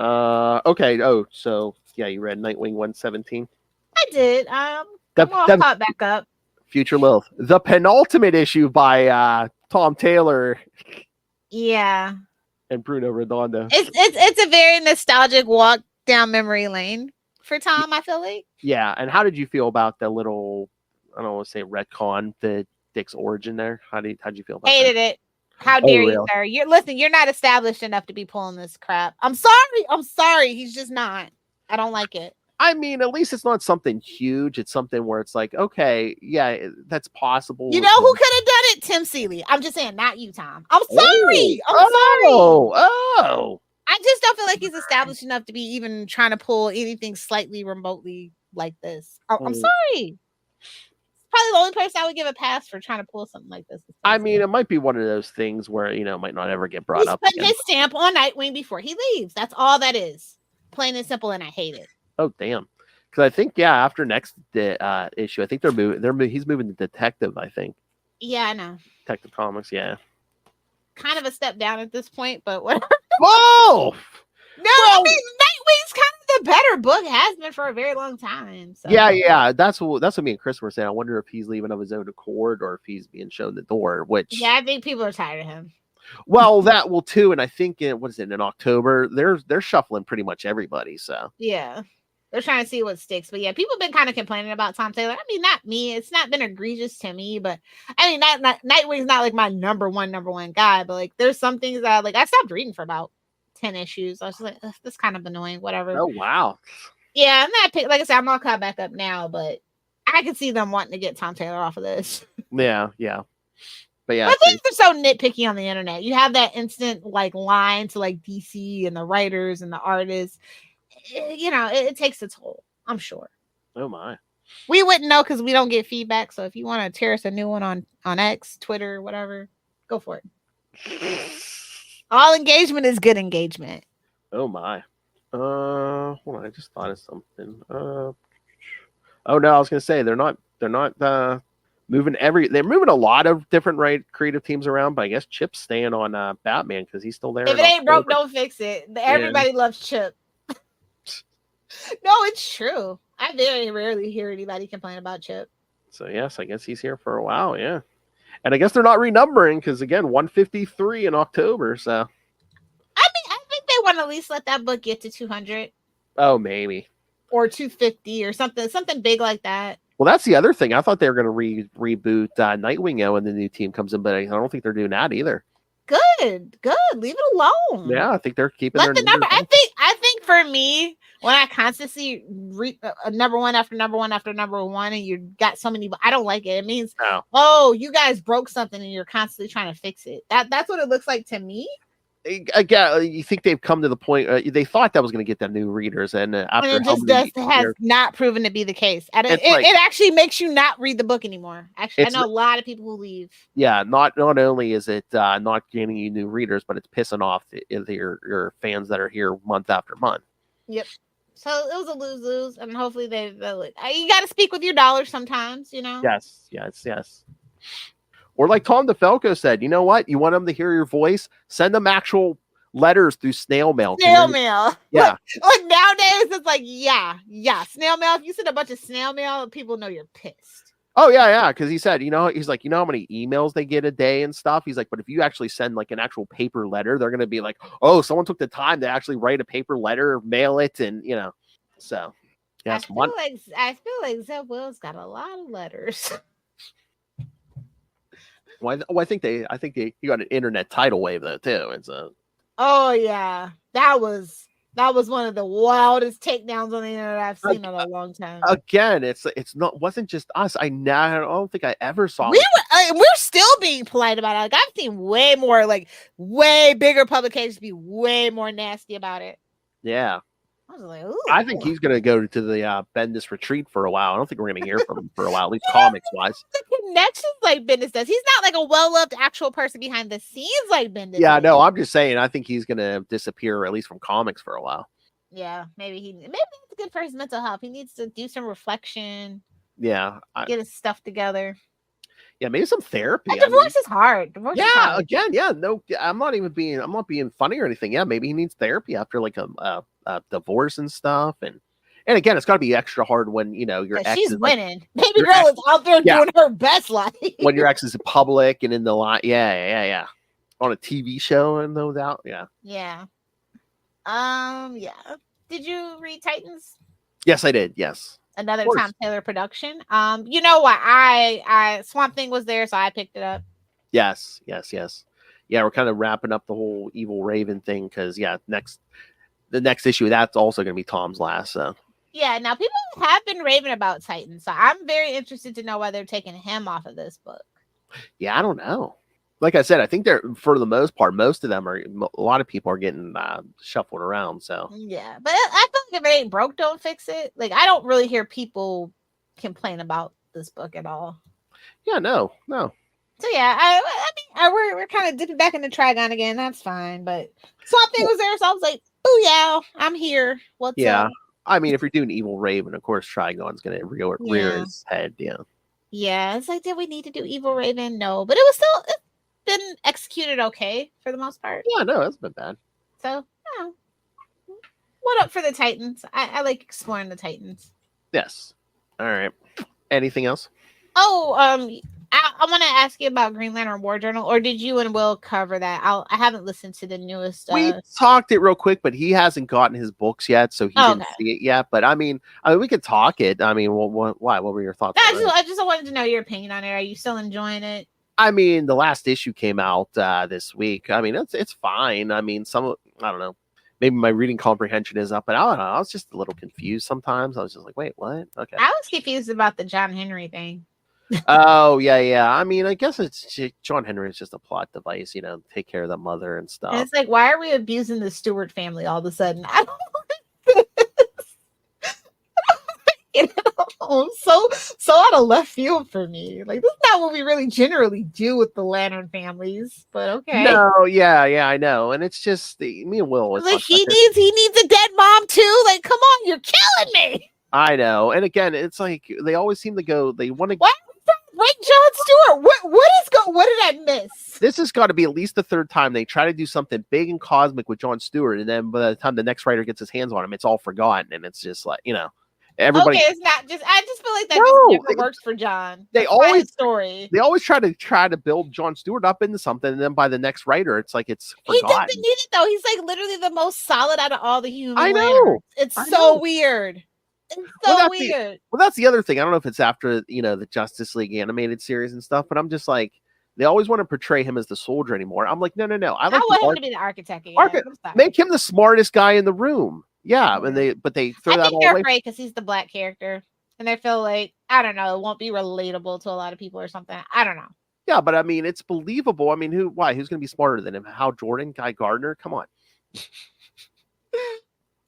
Okay. Oh, so yeah, you read Nightwing 117. I did. I'm all caught back up. Future Lilith, the penultimate issue by Tom Taylor. Yeah. And Bruno Redondo. It's a very nostalgic walk down memory lane for Tom, I feel like. Yeah, and how did you feel about the little, I don't want to say retcon, the Dick's origin there? How'd you feel about Hated it. How dare you, sir? You're not established enough to be pulling this crap. I'm sorry. He's just not. I don't like it. I mean, at least it's not something huge. It's something where it's like, okay, yeah, that's possible. You know who could have done it? Tim Seeley. I'm just saying, not you, Tom. I'm sorry. Oh. I just don't feel like he's established enough to be even trying to pull anything slightly remotely like this. I'm sorry. Probably the only person I would give a pass for trying to pull something like this. I mean, it might be one of those things where, might not ever get brought up. He's putting his stamp on Nightwing before he leaves. That's all that is. Plain and simple, and I hate it. Oh, damn. Because I think, after next issue, I think he's moving to Detective, I think. Yeah, I know. Detective Comics, yeah. Kind of a step down at this point, but whatever. Whoa! No, I mean, Nightwing's kind of the better book, has been for a very long time. So. Yeah. That's what me and Chris were saying. I wonder if he's leaving of his own accord or if he's being shown the door, which... Yeah, I think people are tired of him. Well, that will too, and I think in October, they're shuffling pretty much everybody, so... Yeah. They're trying to see what sticks. But yeah, people have been kind of complaining about Tom Taylor. I mean, not me. It's not been egregious to me, but I mean, Nightwing's not like my number one guy, but like there's some things that I stopped reading for about 10 issues. I was just like, this is kind of annoying, whatever. Oh, wow. Yeah, I'm not, like I said, I'm all caught back up now, but I can see them wanting to get Tom Taylor off of this. Yeah. But yeah. But things are so nitpicky on the internet. You have that instant like line to like DC and the writers and the artists. It takes a toll, I'm sure. Oh my. We wouldn't know because we don't get feedback. So if you want to tear us a new one on X, Twitter, whatever, go for it. All engagement is good engagement. Oh my. Hold on, I just thought of something. Oh no, I was gonna say they're not moving they're moving a lot of different creative teams around, but I guess Chip's staying on Batman because he's still there. If it ain't broke, don't fix it. Everybody loves Chip. No, it's true. I very rarely hear anybody complain about Chip. So yes, I guess he's here for a while, yeah. And I guess they're not renumbering because again, 153 in October. So I mean, I think they want to at least let that book get to 200. Oh, maybe. Or 250 or something big like that. Well, that's the other thing. I thought they were going to reboot Nightwing when the new team comes in, but I don't think they're doing that either. Good. Leave it alone. Yeah, I think they're keeping their number. I think for me, when I constantly read number one after number one after number one, and you got so many, I don't like it. It means, oh, you guys broke something, and you're constantly trying to fix it. That's what it looks like to me. again, you think they've come to the point? They thought that was going to get them new readers, and after and it just has not proven to be the case. And it actually makes you not read the book anymore. Actually, I know a lot of people who leave. Yeah, not only is it not gaining you new readers, but it's pissing off your fans that are here month after month. Yep. So it was a lose-lose, and hopefully you got to speak with your dollars sometimes, you know. Yes. Or like Tom DeFalco said, you know what? You want them to hear your voice? Send them actual letters through snail mail. Snail mail. Yeah. Like nowadays, it's like, yeah. Snail mail. If you send a bunch of snail mail, people know you're pissed. Oh, yeah. Because he said, he's like, how many emails they get a day and stuff? He's like, but if you actually send like an actual paper letter, they're going to be like, oh, someone took the time to actually write a paper letter, mail it, and, so. Yes, I feel like Zeb Wells got a lot of letters. Well, I think he got an internet tidal wave though too. Oh yeah, that was one of the wildest takedowns on the internet I've seen in a long time. Again, wasn't just us. I don't think I ever saw. We're still being polite about it. Like I've seen way more, way bigger publications be way more nasty about it. Yeah. I was like, ooh. I think he's going to go to the Bendis retreat for a while. I don't think we're going to hear from him for a while, at least comics wise. The connections like Bendis does. He's not like a well-loved actual person behind the scenes like Bendis. Yeah, no, I'm just saying. I think he's going to disappear at least from comics for a while. Yeah, maybe it's good for his mental health. He needs to do some reflection. Yeah, get his stuff together. Yeah, maybe some therapy. Divorce is hard. Again, yeah. No, I'm not being funny or anything. Yeah, maybe he needs therapy after like a divorce and stuff, and again, it's got to be extra hard when your ex she's is winning. Baby girl is out there doing her best life. When your ex is in public and in the line, yeah, on a TV show and no doubt, yeah. Did you read Titans? Yes, I did. Yes. Another Tom Taylor production. You know what? I Swamp Thing was there, so I picked it up. Yes. Yeah, we're kind of wrapping up the whole Evil Raven thing because the next issue that's also going to be Tom's last. So. Yeah. Now people have been raving about Titans, so I'm very interested to know why they're taking him off of this book. Yeah, I don't know. Like I said, I think they're for the most part, most of them are. A lot of people are getting shuffled around. So yeah, but I feel like if it ain't broke, don't fix it. Like I don't really hear people complain about this book at all. Yeah, no. So yeah, I mean, we're kind of dipping back into Trigon again. That's fine, but something was there, so I was like, oh yeah, I'm here. What's up? I mean, if you're doing Evil Raven, of course Trigon's gonna rear his head. Yeah, it's like, did we need to do Evil Raven? No, but it was still. Been executed okay for the most part. Yeah, no, that's been bad. So, what up for the Titans? I like exploring the Titans. Yes. All right. Anything else? Oh, I want to ask you about Green Lantern War Journal, or did you and Will cover that? I haven't listened to the newest. We talked it real quick, but he hasn't gotten his books yet, so he didn't see it yet. But I mean, we could talk it. I mean, why? What were your thoughts? I just wanted to know your opinion on it. Are you still enjoying it? I mean, the last issue came out this week. I mean, it's fine. I mean, I don't know. Maybe my reading comprehension is up, but I don't know. I was just a little confused sometimes. I was just like, wait, what? Okay. I was confused about the John Henry thing. Oh, yeah. I mean, I guess John Henry is just a plot device, take care of the mother and stuff. And it's like, why are we abusing the Stewart family all of a sudden? I don't so out of left field for me. Like, this is not what we really generally do with the Lantern families, but okay. No, yeah, I know. And it's just me and Will. Like, he needs a dead mom too. Like, come on, you're killing me. I know. And again, it's like they always seem to go, they want to Wait, John Stewart, what did I miss? This has got to be at least the third time they try to do something big and cosmic with John Stewart, and then by the time the next writer gets his hands on him, it's all forgotten, and it's just like, everybody. Okay, it's not just. I just feel like that just never works for John. They always try to build John Stewart up into something, and then by the next writer, it's like it's forgotten. He doesn't need it though. He's like literally the most solid out of all the humans. I know. It's so weird. It's so weird. Well, that's the other thing. I don't know if it's after the Justice League animated series and stuff, but I'm just like, they always want to portray him as the soldier anymore. I'm like, no. I want him to be the architect again. Make him the smartest guy in the room. Yeah, and they throw that all away. I think they're afraid because he's the black character, and they feel like, I don't know, it won't be relatable to a lot of people or something. I don't know. Yeah, but I mean, it's believable. I mean, who's going to be smarter than him? Hal Jordan, Guy Gardner? Come on.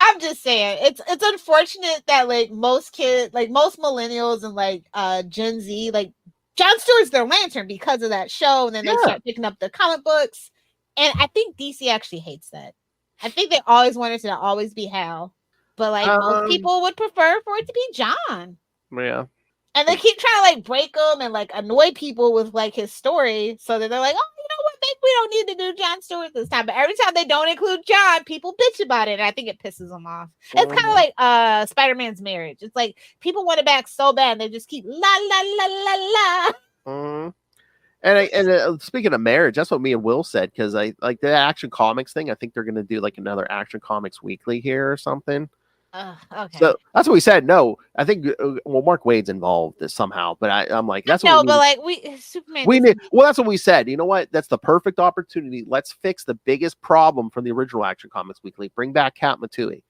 I'm just saying, it's unfortunate that like most kids, like most millennials and like Gen Z, like Jon Stewart's their lantern because of that show, and then they start picking up the comic books. And I think DC actually hates that. I think they always wanted to always be Hal, but like most people would prefer for it to be John. Yeah. And they keep trying to like break him and like annoy people with like his story, so that they're like, oh, you know what, maybe we don't need to do Jon Stewart this time. But every time they don't include John, people bitch about it, and I think it pisses them off. It's kind of like Spider-Man's marriage. It's like people want it back so bad, and they just keep la la la la la. And speaking of marriage, that's what me and Will said, because I like the Action Comics thing. I think they're going to do like another Action Comics Weekly here or something. Okay. So that's what we said. No, I think Mark Waid's involved somehow, but I'm like, that's what but like Superman. Well, that's what we said. You know what? That's the perfect opportunity. Let's fix the biggest problem from the original Action Comics Weekly. Bring back Kat Matui.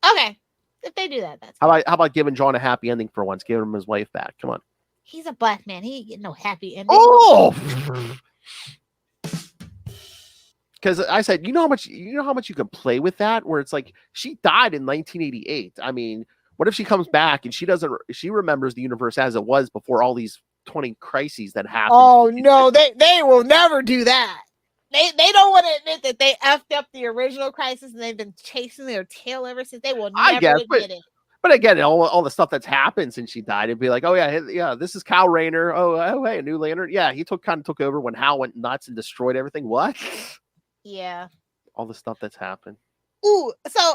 Okay, if they do that, that's how about giving John a happy ending for once? Give him his wife back. Come on. He's a black man. He ain't getting no happy ending. Oh. Because I said, you know how much you can play with that, where it's like she died in 1988. I mean, what if she comes back and she remembers the universe as it was before all these 20 crises that happened? Oh no, they will never do that. They don't want to admit that they effed up the original crisis and they've been chasing their tail ever since. They will never admit it. But again, all the stuff that's happened since she died, it'd be like, oh yeah, this is Kyle Rayner. Oh hey, a new Lantern. Yeah, he took over when Hal went nuts and destroyed everything. What? Yeah. All the stuff that's happened. Ooh, so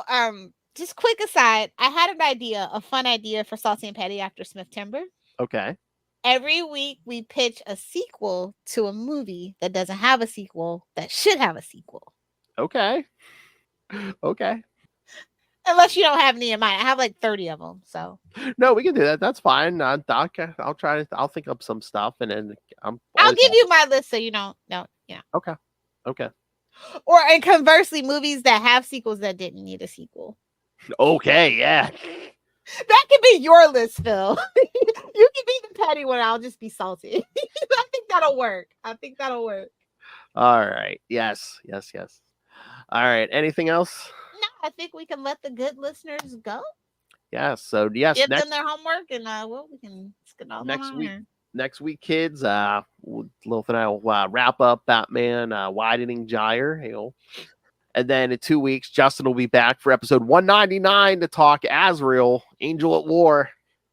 just quick aside, I had a fun idea for Salty and Patty after Smith-tember. Okay. Every week we pitch a sequel to a movie that doesn't have a sequel that should have a sequel. Okay. Okay. Unless you don't have any in mind. I have like 30 of them, so. No, we can do that. That's fine. Doc, I'll try to. I'll think up some stuff, and then I'll give you my list so you don't know. Yeah. Okay. And conversely, movies that have sequels that didn't need a sequel. Okay, yeah. That could be your list, Phil. You can be the petty one. I'll just be salty. I think that'll work. All right. Yes. All right. Anything else? No, I think we can let the good listeners go. Yeah. So yes, give them their homework, and we can get all next week. Next week, kids, Lilith and I will wrap up Batman Widening Gyre. And then in 2 weeks, Justin will be back for episode 199 to talk Azrael, Angel at War.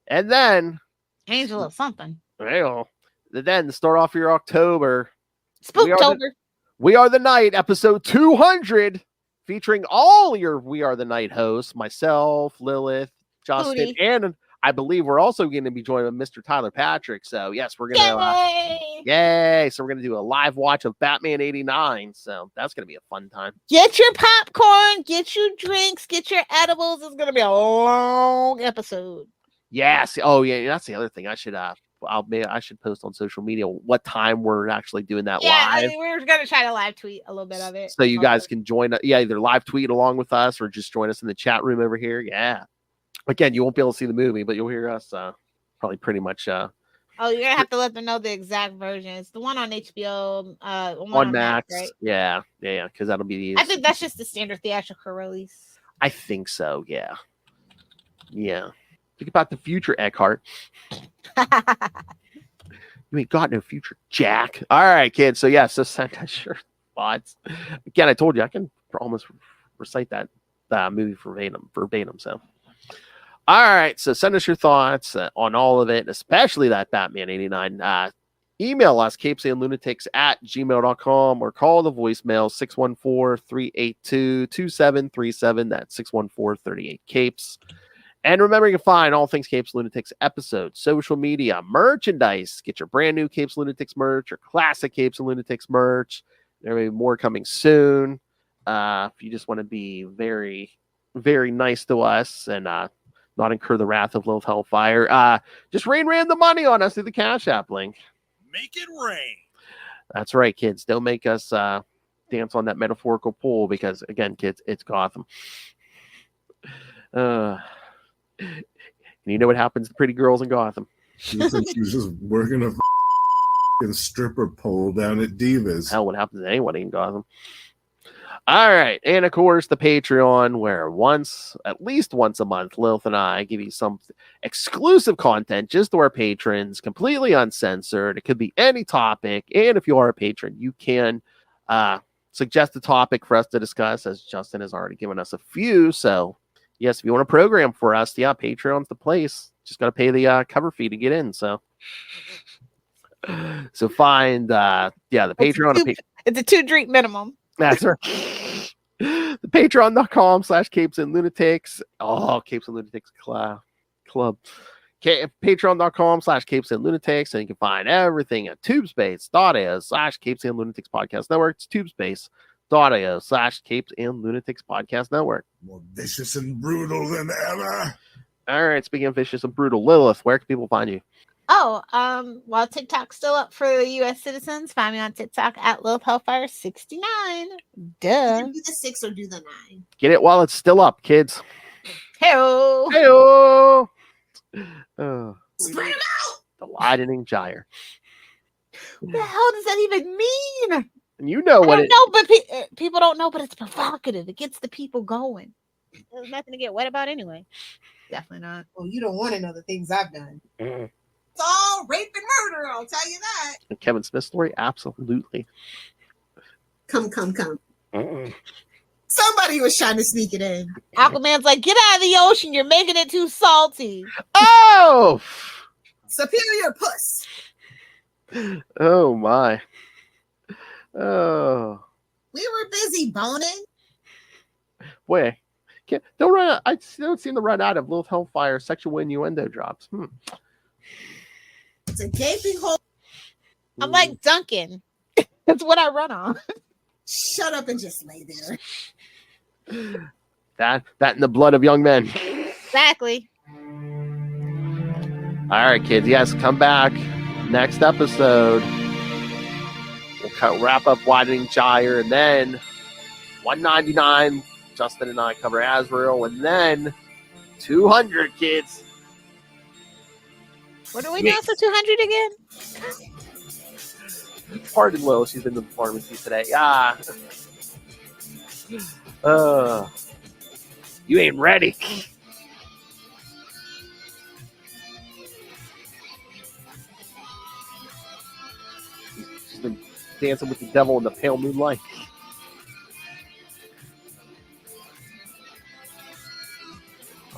And then... Angel of something. Then to start off your October... Spooktober. We Are the Night, episode 200, featuring all your We Are the Night hosts, myself, Lilith, Justin, and... I believe we're also going to be joined by Mr. Tyler Patrick. So, yes, we're going to... Yay! So, we're going to do a live watch of Batman 89. So, that's going to be a fun time. Get your popcorn, get your drinks, get your edibles. It's going to be a long episode. Yes. Oh, yeah. That's the other thing. I should post on social media what time we're actually doing that live. I mean, we're going to try to live tweet a little bit of it. So, you guys can join... either live tweet along with us or just join us in the chat room over here. Yeah. Again, you won't be able to see the movie, but you'll hear us probably pretty much. You're going to have to let them know the exact version. It's the one on HBO. On Max, right? Yeah, because that'll be I think that's just the standard theatrical release. I think so, yeah. Think about the future, Eckhart. You ain't got no future, Jack. All right, kids. So, send us your thoughts. Again, I told you, I can almost recite that movie verbatim, so... All right, so send us your thoughts on all of it, especially that Batman 89. Email us, CapesandLunatics@gmail.com, or call the voicemail 614-382-2737. That's 614-38-CAPES. And remember, you can find all things Capes Lunatics episodes, social media, merchandise. Get your brand new Capes Lunatics merch, or classic Capes and Lunatics merch. There may be more coming soon. If you just want to be very, very nice to us and not incur the wrath of Lilith Hellfire, just rain the money on us through the Cash App link. Make it rain. That's right, kids. Don't make us dance on that metaphorical pool, because, again, kids, it's Gotham. And you know what happens to pretty girls in Gotham. She was just working a stripper pole down at Divas. Hell, what happens to anyone in Gotham? All right. And of course, the Patreon, where at least once a month, Lilith and I give you some exclusive content just to our patrons, completely uncensored. It could be any topic. And if you are a patron, you can suggest a topic for us to discuss, as Justin has already given us a few. So, yes, if you want a program for us, yeah, Patreon's the place. Just got to pay the cover fee to get in. So find, the Patreon. It's a 2-drink minimum. That's right. The Patreon.com/CapesandLunatics. Oh, Capes and Lunatics Club. Patreon.com/CapesandLunatics. And you can find everything at tubespace.io/CapesandLunatics Podcast Network. It's tubespace.io/CapesandLunatics Podcast Network. More vicious and brutal than ever. All right. Speaking of vicious and brutal, Lilith, where can people find you? Oh, while TikTok's still up for the U.S. citizens, find me on TikTok at Lilith Hellfire 69. Duh. Either do the 6 or do the 9. Get it while it's still up, kids. Hey-o. Hey-o. Oh, Spread them out! the Widening Gyre. What the hell does that even mean? And you know what I don't know, but people don't know, but it's provocative. It gets the people going. There's nothing to get wet about anyway. Definitely not. Well, you don't want to know the things I've done. Mm. It's all rape and murder, I'll tell you that. And Kevin Smith story? Absolutely. Come. Somebody was trying to sneak it in. Aquaman's like, get out of the ocean. You're making it too salty. Oh! Superior puss. Oh, my. Oh. We were busy boning. Boy. Don't run out. I don't seem to run out of Lilith Hellfire sexual innuendo drops. It's a gaping hole. I'm like Duncan. That's what I run on. Shut up and just lay there. That in the blood of young men. Exactly. All right, kids. Yes, come back next episode. We'll wrap up Widening Gyre, and then 199. Justin and I cover Azrael, and then 200, kids. What are we down for 200 again? Pardon Lil, she's in the pharmacy today. You ain't ready. She's been dancing with the devil in the pale moonlight.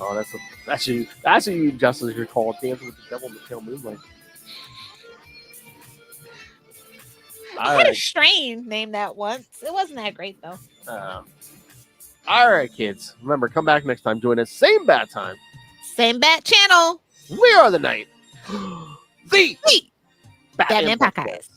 Oh, that's you, Justin, you're called dancing with the devil in the pale moonlight. I had a strain named that once. It wasn't that great though. All right, kids. Remember, come back next time. Join us. Same bat time. Same bat channel. We are the night. The Batman Podcast.